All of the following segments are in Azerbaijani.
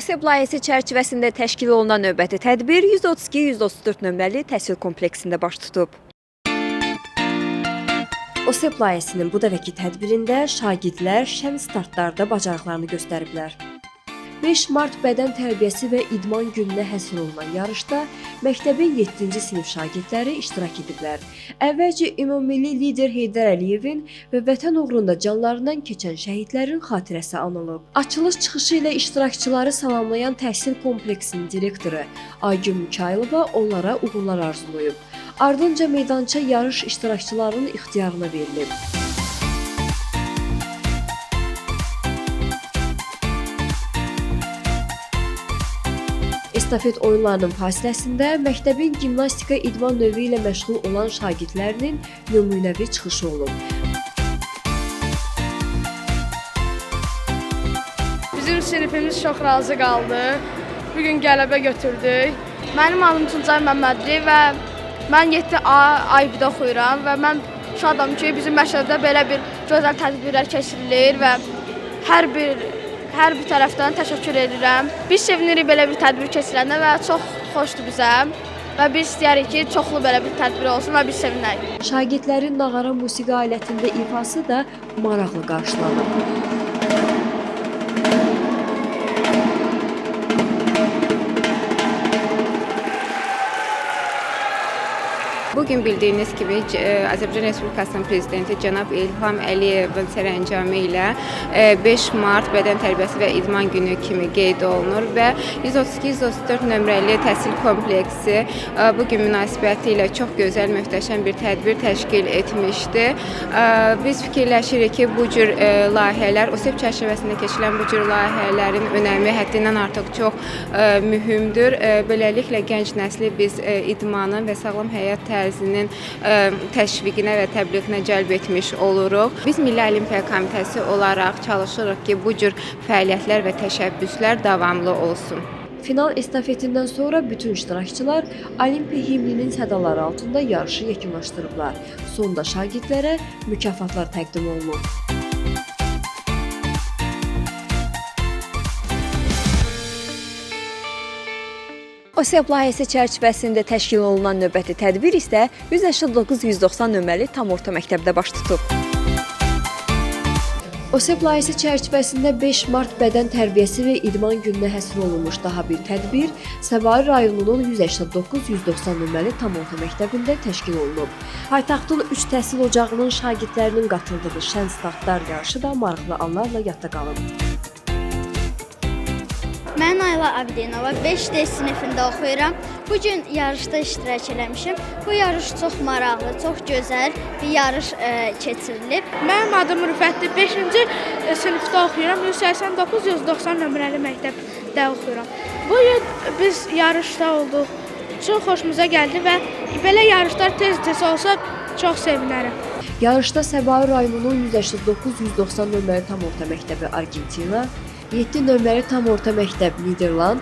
OSEP layihəsi çərçivəsində təşkil olunan növbəti tədbir 132-134 nömrəli təhsil kompleksində baş tutub. OSEP layihəsinin bu dəfəki tədbirində şagirdlər şən startlarda bacarıqlarını göstəriblər. 5 mart bədən tərbiyəsi və idman gününə həsr olunan yarışda məktəbin 7-ci sinif şagirdləri iştirak ediblər. Əvvəlcə ümummilli lider Heydər Əliyevin və vətən uğrunda canlarından keçən şəhidlərin xatirəsi anılıb. Açılış çıxışı ilə iştirakçıları salamlayan təhsil kompleksinin direktoru Aygün Mikailova onlara uğurlar arzulayıb. Ardınca meydança yarış iştirakçılarının ixtiyarına verilib. Estafet oyunlarının fasiləsində məktəbin gimnastika idman növü ilə məşğul olan şagirdlərinin nümunəvi çıxışı olub. Bizim sinifimiz çox razı qaldı. Bugün qələbə götürdük. Mənim adım Tuncay Məmmədli və mən 7A AIB-də oxuyuram və mən şadam ki, bizim məktəbdə belə bir gözəl tədbirlər keçirilir və hər bir tərəfdən təşəkkür edirəm. Biz sevinirik belə bir tədbir keçirəndə və çox xoşdur bizə və biz istəyirik ki, çoxlu belə bir tədbir olsun və biz sevinək. Şagirdlərin nağara musiqi alətində ifası da maraqlı qarşılanıb. Bugün bildiğiniz gibi Azərbaycan Respublikasının Prezidenti Cənab İlham Əliyevin sərəncamı ilə 5 Mart Bədən Tərbiyəsi və İdman Günü kimi qeyd olunur və 132-134 nömrəli təhsil kompleksi bugün münasibəti ilə çox gözəl, möhtəşəm bir tədbir təşkil etmişdi. Biz fikirləşirik ki, bu cür layihələr, OSEP çərçivəsində keçilən bu cür layihələrin önəmi həddindən artıq çox mühümdür. Beləliklə, gənc nəsli biz idmanın və sağlam həyat tərzinin təşviqinə və təbliğinə cəlb etmiş oluruq. Biz Milli Olimpiya Komitəsi olaraq çalışırıq ki, bu cür fəaliyyətlər və təşəbbüslər davamlı olsun. Final estafetindən sonra bütün iştirakçılar Olimpiya himninin sədaları altında yarışı yekunlaşdırıblar. Sonda şagirdlərə mükafatlar təqdim olunub. OSEP layihəsi çərçivəsində təşkil olunan növbəti tədbir isə 189-190 nömrəli tam orta məktəbdə baş tutub. OSEP layihəsi çərçivəsində 5 Mart Bədən Tərbiyəsi və İdman gününə həsr olunmuş daha bir tədbir Səbail rayonunun 189-190 nömrəli tam orta məktəbində təşkil olunub. Paytaxtın 3 təhsil ocağının şagirdlərinin qatıldığı şən startlar yarışı da maraqlı anlarla yadda qalıb. Mən Ayla Abdinova 5D sinifində oxuyuram. Bugün yarışda iştirak eləmişəm. Bu yarış çox maraqlı, çox gözəl bir yarış keçirilib. Mənim adım Rüfətdir. 5-ci sinifdə oxuyuram. 189-190 nömrəli məktəbdə oxuyuram. Bugün biz yarışda olduq. Çox xoşumuza gəldi və belə yarışlar tez-tez olsa çox sevinərəm. Yarışda Səbail rayonunun 189-190 nömrəli tam orta məktəbi Argentina, 7 nömrəli tam orta məktəb Niderland,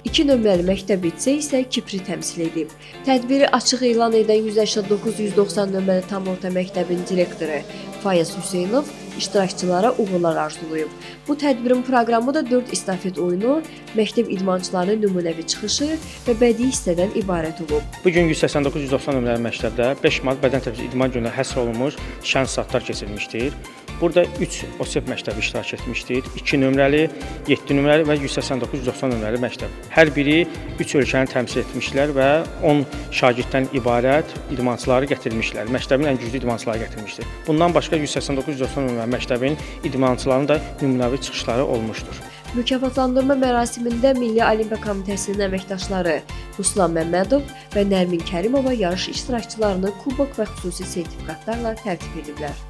2 nömrəli məktəb isə Kipri təmsil edib. Tədbiri açıq elan edən 189-190 nömrəli tam orta məktəbin direktoru Fayaz Hüseynov iştirakçılara uğurlar arzulayıb. Bu tədbirin proqramı da 4 estafet oyunu, məktəb idmançılarının nümunəvi çıxışı və bədii hissədən ibarət olub. Bugün 189-190 nömrəli məktəbdə 5 Mart Bədən Tərbiyəsi İdman gününə həsr olunmuş şən startlar keçirilmişdir. Burada 3 OSEP məktəbi iştirak etmişdir. 2 nömrəli, 7 nömrəli və 189-190 nömrəli məktəb. Hər biri 3 ölkəni təmsil etmişlər və 10 şagirddən ibarət idmançıları gətirmişlər. Məktəbin ən güclü idmançıları gətirmişdir. Bundan başqa 189-190 nömrəli məktəbin idmançılarının da nümunəvi çıxışları olmuşdur. Mükafatlandırma mərasimində Milli Olimpiya Komitəsinin əməkdaşları Ruslan Məmmədov və Nərmin Kərimova yarış iştirakçılarını kubok və xüsusi sertifikatlarla təltif ediblər.